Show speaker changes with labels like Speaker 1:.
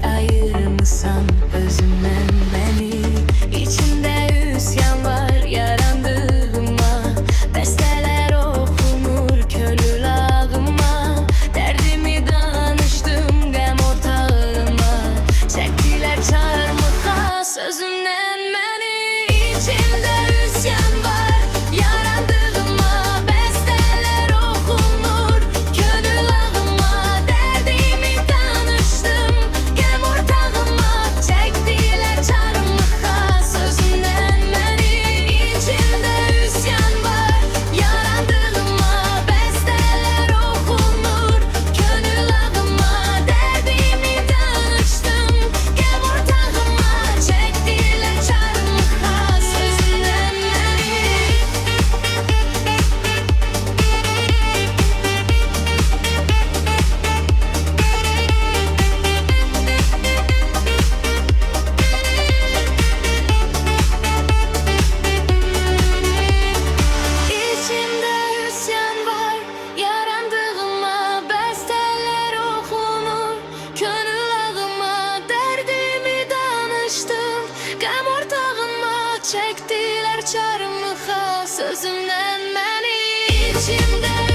Speaker 1: ayırmışsan özümden beni. İçimde üsyan var yarandığıma, besteler okunur könül ağıma. Derdimi danıştım gem ortağıma, çektiler çarmıha sözümden beni. İçimde üsyan var yarandığıma, besteler okunur könül ağıma. Derdimi danıştım gem ortağıma, çektiler çarmıha sözümden beni. İçimde üsyan var yarandığıma, besteler okunur könül ağıma. Derdimi danıştım gem ortağıma, çektiler çarmıha sözümden beni. İçimde üsyan var yarandığıma, besteler okunur könül ağıma. Derdimi danıştım gem ortağıma, çektiler çarmıha sözümden beni. İçimde